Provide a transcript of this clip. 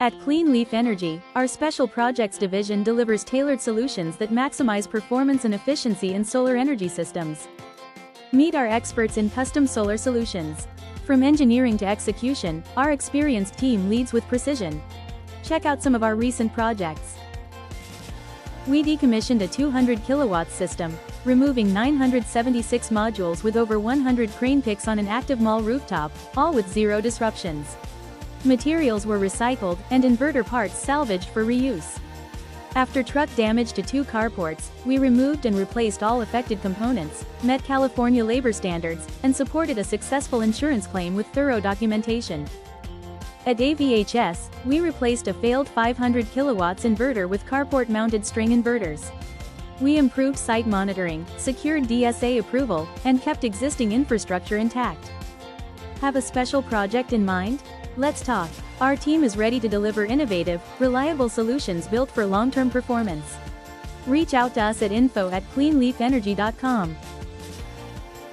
At Cleanleaf Energy, our Special Projects division delivers tailored solutions that maximize performance and efficiency in solar energy systems. Meet our experts in custom solar solutions. From engineering to execution, our experienced team leads with precision. Check out some of our recent projects. We decommissioned a 200 kilowatt system, removing 976 modules with over 100 crane picks on an active mall rooftop, all with zero disruptions. Materials were recycled, and inverter parts salvaged for reuse. After truck damage to 2 carports, we removed and replaced all affected components, met California labor standards, and supported a successful insurance claim with thorough documentation. At AVHS, we replaced a failed 500 kilowatts inverter with carport-mounted string inverters. We improved site monitoring, secured DSA approval, and kept existing infrastructure intact. Have a special project in mind? Let's talk. Our team is ready to deliver innovative, reliable solutions built for long-term performance. Reach out to us at info@cleanleafenergy.com.